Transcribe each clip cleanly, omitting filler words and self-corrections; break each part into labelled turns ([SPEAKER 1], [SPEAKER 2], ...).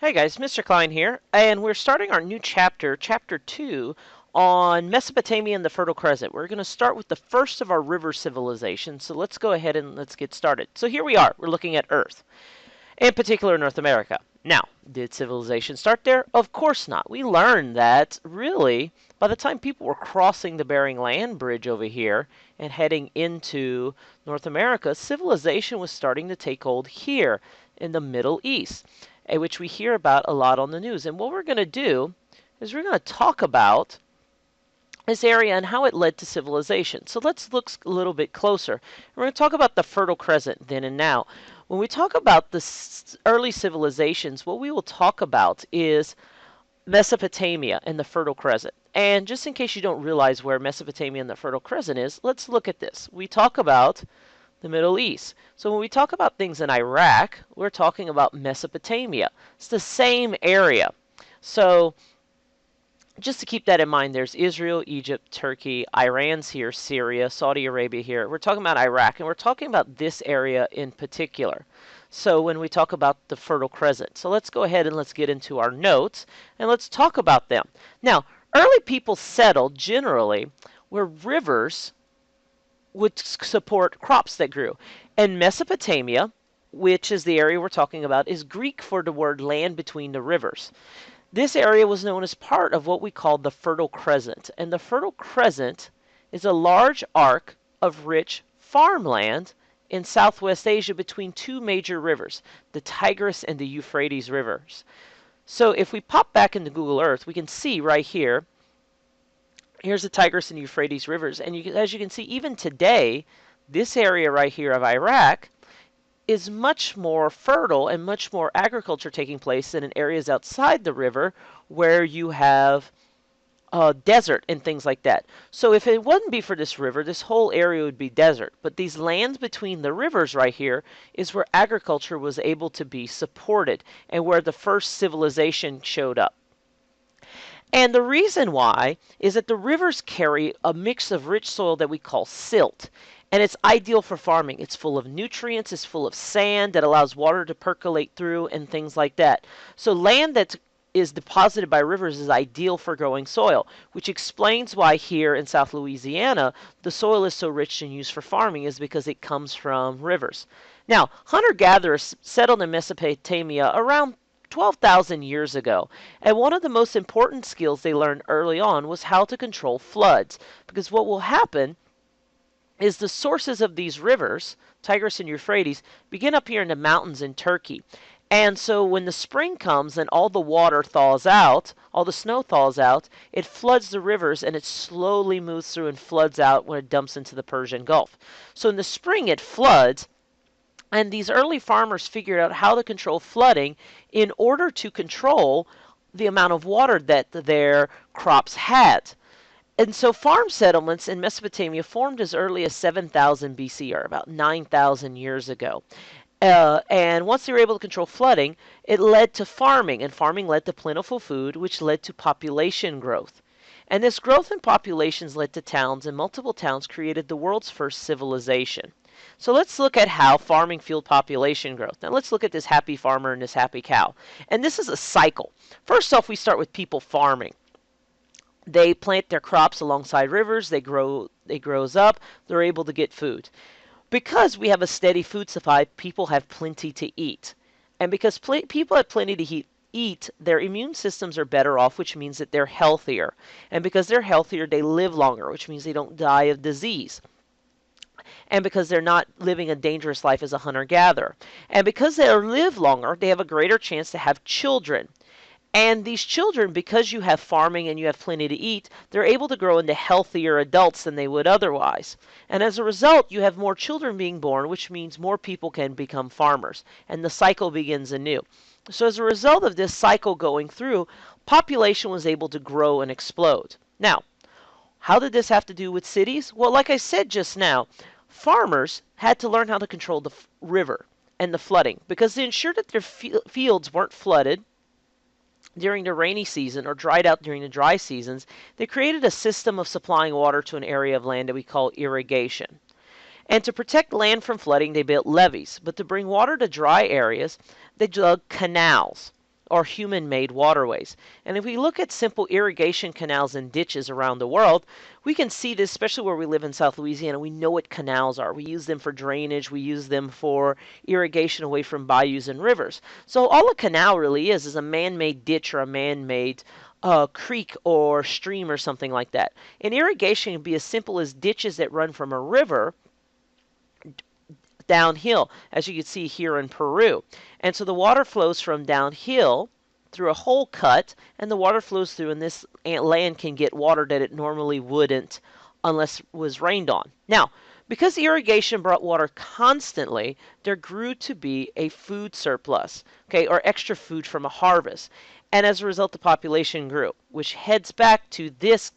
[SPEAKER 1] Hi guys, Mr. Klein here, and we're starting our new chapter, Chapter 2, on Mesopotamia and the Fertile Crescent. We're going to start with the first of our river civilizations, so let's go ahead and let's get started. So here we are, we're looking at Earth, in particular North America. Now, did civilization start there? Of course not. We learned that, really, by the time people were crossing the Bering Land Bridge over here and heading into North America, civilization was starting to take hold here in the Middle East, which we hear about a lot on the news. And what we're going to do is we're going to talk about this area and how it led to civilization. So let's look a little bit closer. We're going to talk about the Fertile Crescent then and now. When we talk about the early civilizations, what we will talk about is Mesopotamia and the Fertile Crescent. And just in case you don't realize where Mesopotamia and the Fertile Crescent is, let's look at this. We talk about the Middle East. So when we talk about things in Iraq, we're talking about Mesopotamia. It's the same area. So just to keep that in mind, there's Israel, Egypt, Turkey, Iran's here, Syria, Saudi Arabia here. We're talking about Iraq, and we're talking about this area in particular. So when we talk about the Fertile Crescent. So let's go ahead and let's get into our notes, and let's talk about them. Now, early people settled generally where rivers would support crops that grew. And Mesopotamia, which is the area we're talking about, is Greek for the word land between the rivers. This area was known as part of what we call the Fertile Crescent. And the Fertile Crescent is a large arc of rich farmland in Southwest Asia between two major rivers, the Tigris and the Euphrates rivers. So if we pop back into Google Earth, we can see right here, here's the Tigris and Euphrates rivers. And as you can see, even today, this area right here of Iraq is much more fertile and much more agriculture taking place than in areas outside the river where you have desert and things like that. So if it wouldn't be for this river, this whole area would be desert. But these lands between the rivers right here is where agriculture was able to be supported and where the first civilization showed up. And the reason why is that the rivers carry a mix of rich soil that we call silt. And it's ideal for farming. It's full of nutrients, it's full of sand that allows water to percolate through and things like that. So land that is deposited by rivers is ideal for growing soil, which explains why here in South Louisiana the soil is so rich and used for farming is because it comes from rivers. Now, hunter-gatherers settled in Mesopotamia around 12,000 years ago, and one of the most important skills they learned early on was how to control floods, because what will happen is the sources of these rivers, Tigris and Euphrates, begin up here in the mountains in Turkey. And so when the spring comes and all the water thaws out, all the snow thaws out, it floods the rivers and it slowly moves through and floods out when it dumps into the Persian Gulf. So in the spring it floods, and these early farmers figured out how to control flooding in order to control the amount of water that their crops had. And so farm settlements in Mesopotamia formed as early as 7,000 BC, or about 9,000 years ago. And once they were able to control flooding, it led to farming, and farming led to plentiful food, which led to population growth. And this growth in populations led to towns, and multiple towns created the world's first civilization. So let's look at how farming fueled population growth. Now let's look at this happy farmer and this happy cow. And this is a cycle. First off, we start with people farming. They plant their crops alongside rivers, they grows up, they're able to get food. Because we have a steady food supply, people have plenty to eat. And because people have plenty to eat, their immune systems are better off, which means that they're healthier. And because they're healthier, they live longer, which means they don't die of disease. And because they're not living a dangerous life as a hunter-gatherer. And because they live longer, they have a greater chance to have children. And these children, because you have farming and you have plenty to eat, they're able to grow into healthier adults than they would otherwise. And as a result, you have more children being born, which means more people can become farmers. And the cycle begins anew. So as a result of this cycle going through, population was able to grow and explode. Now, how did this have to do with cities? Well, like I said just now, farmers had to learn how to control the river and the flooding, because to ensure that their fields weren't flooded during the rainy season or dried out during the dry seasons, they created a system of supplying water to an area of land that we call irrigation. And to protect land from flooding, they built levees. But to bring water to dry areas, they dug canals. or human-made waterways. And if we look at simple irrigation canals and ditches around the world, we can see this, especially where we live in South Louisiana. We know what canals are. We use them for drainage. We use them for irrigation away from bayous and rivers. So all a canal really is a man-made ditch or a man-made creek or stream or something like that. And irrigation can be as simple as ditches that run from a river downhill, as you can see here in Peru. And so the water flows from downhill through a hole cut, and the water flows through, and this land can get water that it normally wouldn't unless it was rained on. Now, because irrigation brought water constantly, there grew to be a food surplus, okay, or extra food from a harvest. And as a result, the population grew, which heads back to this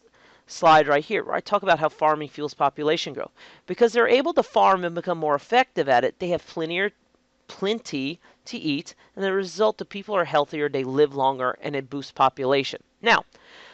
[SPEAKER 1] slide right here, where I talk about how farming fuels population growth. Because they're able to farm and become more effective at it, they have plenty to eat, and the result, the people are healthier, they live longer, and it boosts population. Now,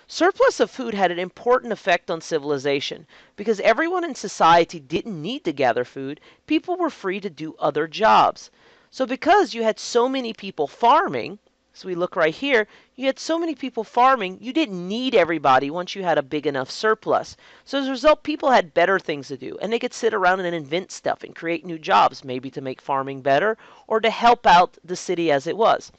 [SPEAKER 1] surplus of food had an important effect on civilization because everyone in society didn't need to gather food. People were free to do other jobs. So because you had so many people farming, so we look right here, you had so many people farming, you didn't need everybody once you had a big enough surplus. So as a result, people had better things to do, and they could sit around and invent stuff and create new jobs, maybe to make farming better or to help out the city as it was.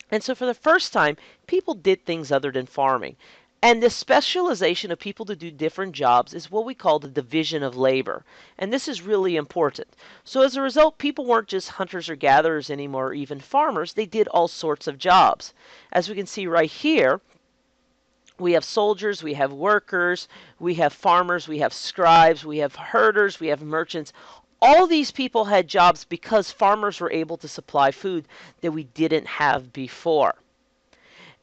[SPEAKER 1] And so for the first time, people did things other than farming. And this specialization of people to do different jobs is what we call the division of labor. And this is really important. So as a result, people weren't just hunters or gatherers anymore, or even farmers. They did all sorts of jobs. As we can see right here, we have soldiers, we have workers, we have farmers, we have scribes, we have herders, we have merchants. All these people had jobs because farmers were able to supply food that we didn't have before.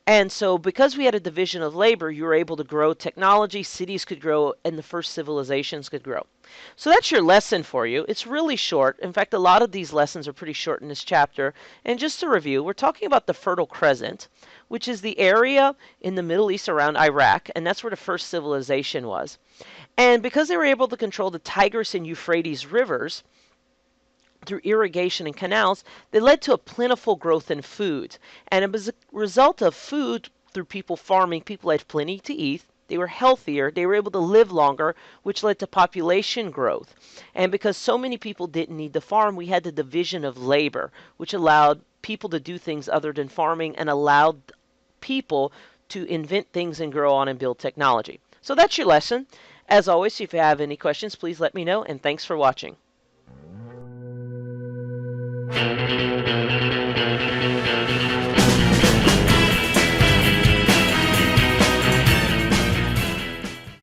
[SPEAKER 1] And so because we had a division of labor, you were able to grow technology, cities could grow, and the first civilizations could grow. So that's your lesson for you. It's really short. In fact, a lot of these lessons are pretty short in this chapter. And just to review, we're talking about the Fertile Crescent, which is the area in the Middle East around Iraq, and that's where the first civilization was. And because they were able to control the Tigris and Euphrates rivers, through irrigation and canals, they led to a plentiful growth in food. And it was a result of food through people farming. People had plenty to eat. They were healthier. They were able to live longer, which led to population growth. And because so many people didn't need to farm, we had the division of labor, which allowed people to do things other than farming and allowed people to invent things and grow on and build technology. So that's your lesson. As always, if you have any questions, please let me know, and thanks for watching.